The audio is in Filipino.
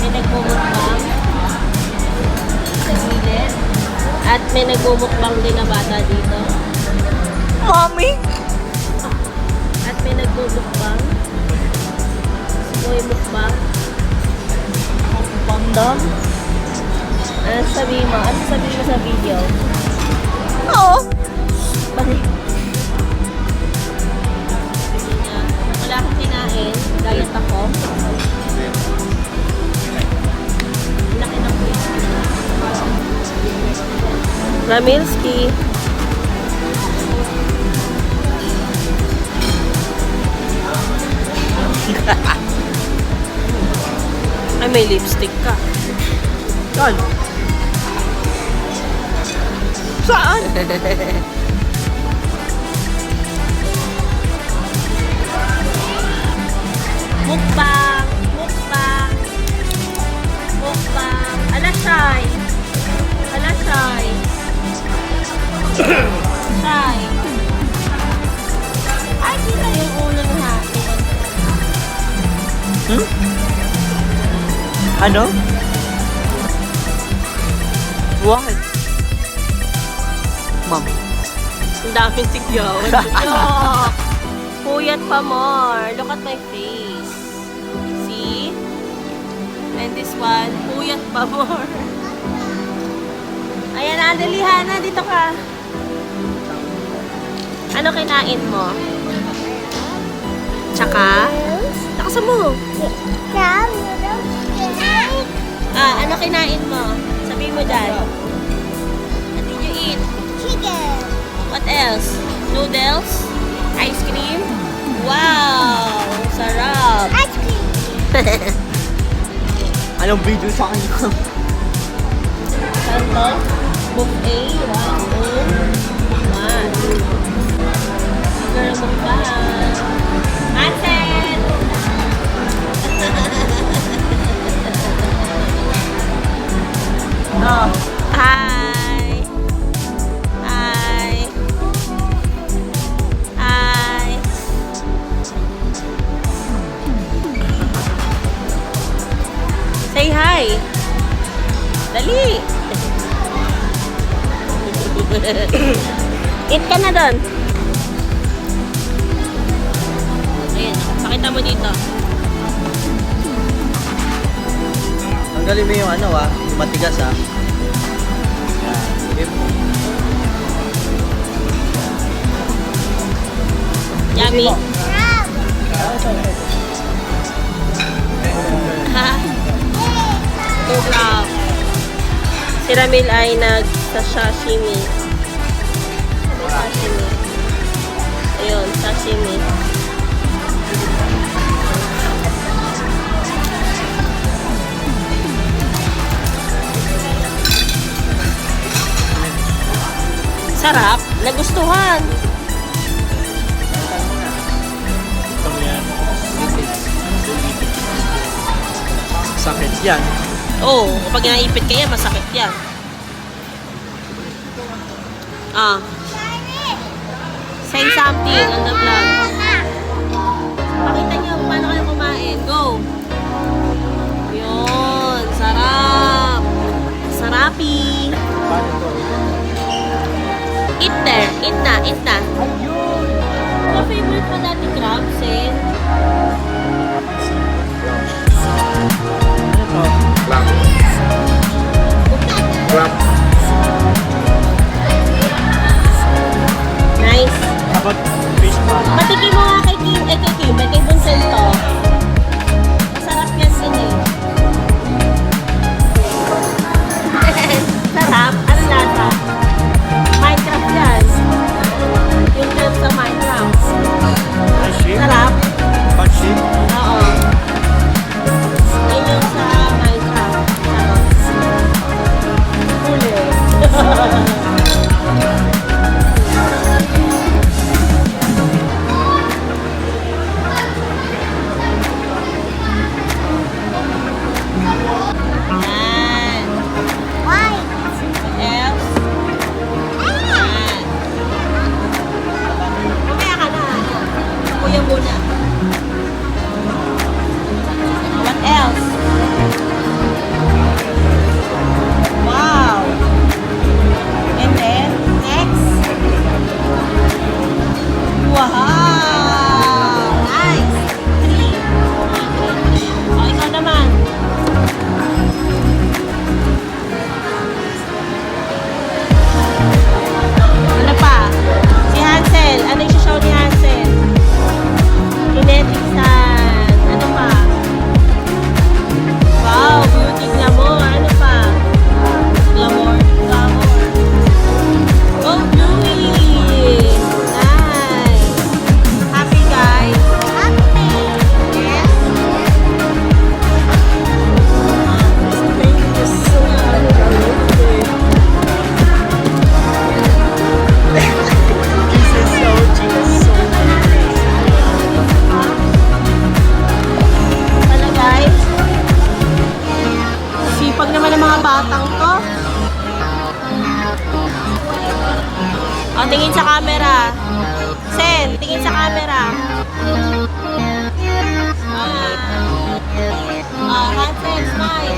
May nagmumukbang. Sa gilid. At may nagmumukbang din na bata dito. Mommy! At may nagmumukbang. Simoy mukbang. Panda? Ano sabihin mo? Ano sabihin mo sa video? Oo. Bakit? Sabi niya, wala akong kinain. Diet ako. Laki ng whisky. Ramilski. Ay, may lipstick ka. Saan? Saan? Mukbang! Mukbang! Mukbang! Alashay! Alashay! Shay! Ay, sila yung ulo ng hapon. Hmm? Ano? What? Mom. Ang daming sigyaw. Joke! Puyat pa more. Look at my face. See? And this one, puyat pa more. Ayan, Adeli, Hana, dito ka. Ano kinain mo? Tsaka? Nakasan mo. Ano kinain mo? Sabihin mo dyan. What did you eat? Chicken. What else? Noodles? Ice cream? Wow! Sarap! Ice cream. Anong video sa akin? Santo? Book A? 1, 2, 1. Girl, mukbang. Hansen! Ah. Hi! Hi! Hi! Say hi! Dali! Eat ka na doon. Ayan, pakita mo dito. Tanggalin mo yung ano yung matigas Yan. Sige mo. Yummy. Ha? Wow. Si Ramil ay nag-sashimi. Sashimi. Ayun, sashimi. Sarap. Nagustuhan. Sakit yan. Oo, kapag naipit ka yan, masakit yan. Ah. Say something on the vlog. Pakita niyo kung paano kayo kumain. Go! Yun. Sarap. Sarapi. Eat there. Eat na. Eat na. Ano favorite mo dati crabs eh? Ano to? Crab. Nice. Dapat fish pan. Patikin mo nga kay Kim, kay Vincent to. Masarap yan din eh. Sarap? Ano lasa? Minecraft yan. Yung trip sa Minecraft. Sarap? Pansit? Oo. Yun yung sa Minecraft. Sarap. Huli. Yan. Why? What else? Yan. Mamaya ka na. Kuya muna. What else? batang to. O, tingin sa camera. Sen, tingin sa camera. Handsome, smile.